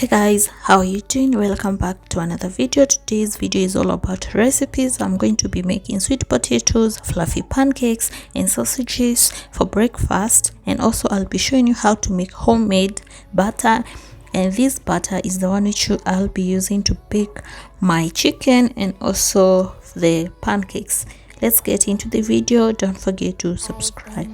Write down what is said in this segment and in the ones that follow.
Hey guys, how are you doing? Welcome back to another video. Today's video is all about recipes. I'm going to be making sweet potatoes, fluffy pancakes and sausages for breakfast, and also I'll be showing you how to make homemade butter, and this butter is the one which I'll be using to bake my chicken and also the pancakes. Let's get into the video. Don't forget to subscribe.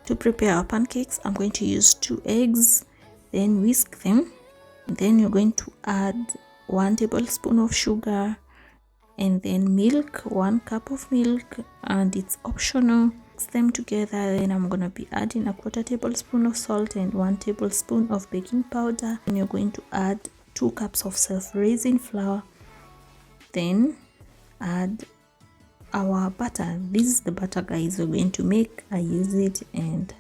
To prepare our pancakes, I'm going to use 2 eggs, then whisk them. Then you're going to add 1 tablespoon of sugar and then milk, 1 cup of milk, and it's optional. Mix them together. Then I'm going to be adding a 1/4 tablespoon of salt and 1 tablespoon of baking powder. And you're going to add 2 cups of self-raising flour. Then add our butter. This is the butter, guys, we're going to make. I use it and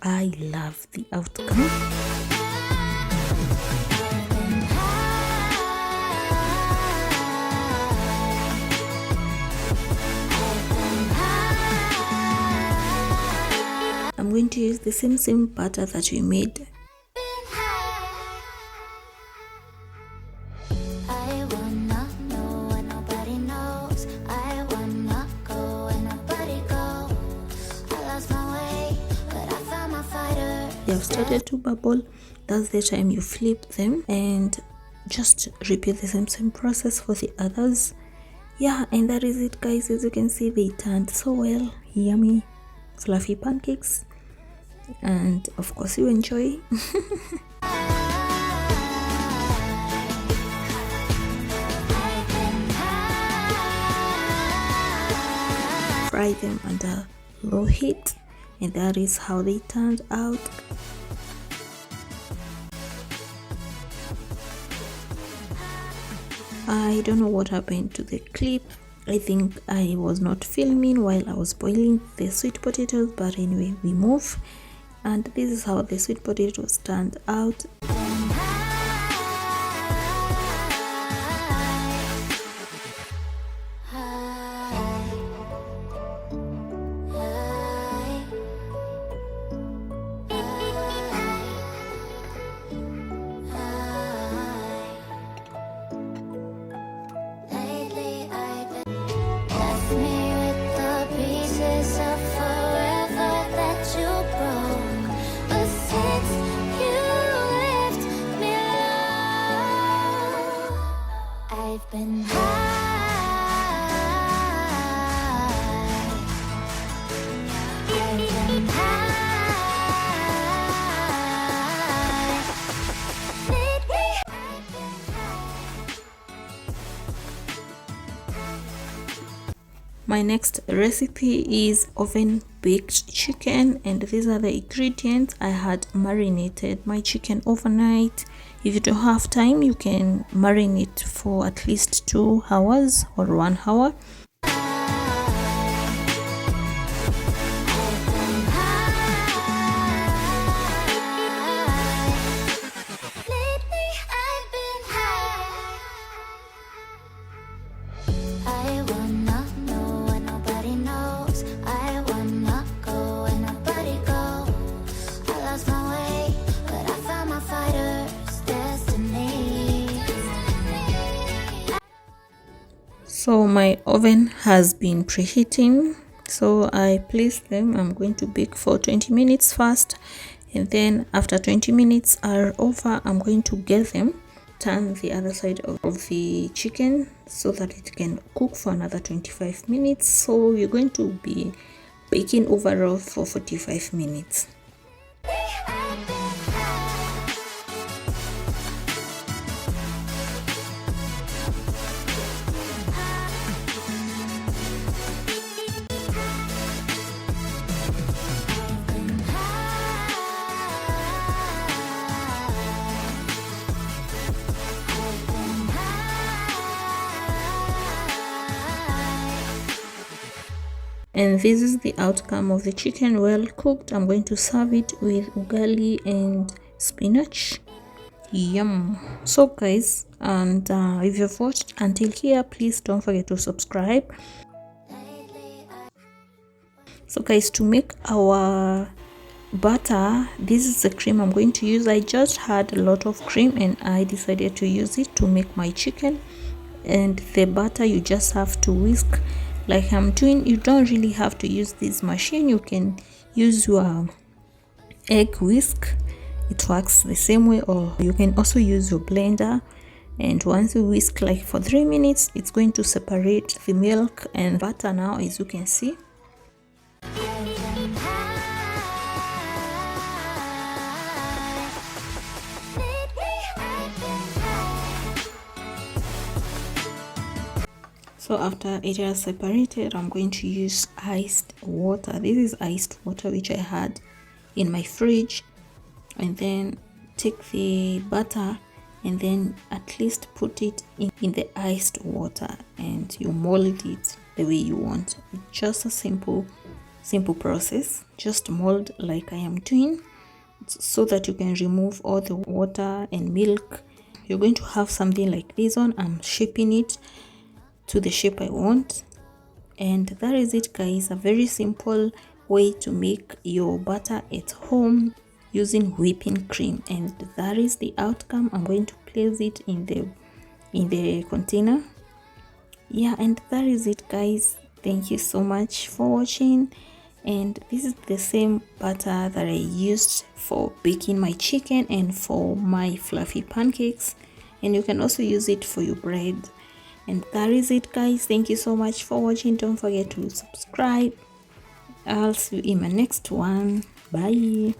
I love the outcome. I'm going to use the same butter that we made. They have started to bubble. That's the time you flip them and just repeat the same process for the others. Yeah, and that is it, guys. As you can see, they turned so well. Yummy fluffy pancakes, and of course you enjoy. Fry them under low heat, and that is how they turned out. I don't know what happened to the clip. I think I was not filming while I was boiling the sweet potatoes, but anyway, we move, and this is how the sweet potatoes turned out. My next recipe is oven baked chicken, and these are the ingredients. I had marinated my chicken overnight. If you don't have time, you can marinate for at least 2 hours or 1 hour. So my oven has been preheating, so I placed them. I'm going to bake for 20 minutes first, and then after 20 minutes are over, I'm going to get them, turn the other side of the chicken so that it can cook for another 25 minutes. So you're going to be baking overall for 45 minutes. And this is the outcome of the chicken, well cooked. I'm going to serve it with ugali and spinach. Yum. So guys, and if you've watched until here, please don't forget to subscribe. So guys, to make our butter, this is the cream I'm going to use. I just had a lot of cream and I decided to use it to make my chicken. And the butter, you just have to whisk like I'm doing. You don't really have to use this machine. You can use your egg whisk, it works the same way, or you can also use your blender. And once you whisk like for 3 minutes, it's going to separate the milk and butter now, as you can see. So after it has separated, I'm going to use iced water. This is iced water which I had in my fridge. And then take the butter and then at least put it in the iced water, and you mold it the way you want. It's just a simple process. Just mold like I am doing, so that you can remove all the water and milk. You're going to have something like this one. I'm shaping it to the shape I want, and that is it guys. A very simple way to make your butter at home using whipping cream, and that is the outcome. I'm going to place it in the container. Yeah, and that is it guys. Thank you so much for watching. And this is the same butter that I used for baking my chicken and for my fluffy pancakes, and you can also use it for your bread. And that is it guys. Thank you so much for watching. Don't forget to subscribe. I'll see you in my next one. Bye.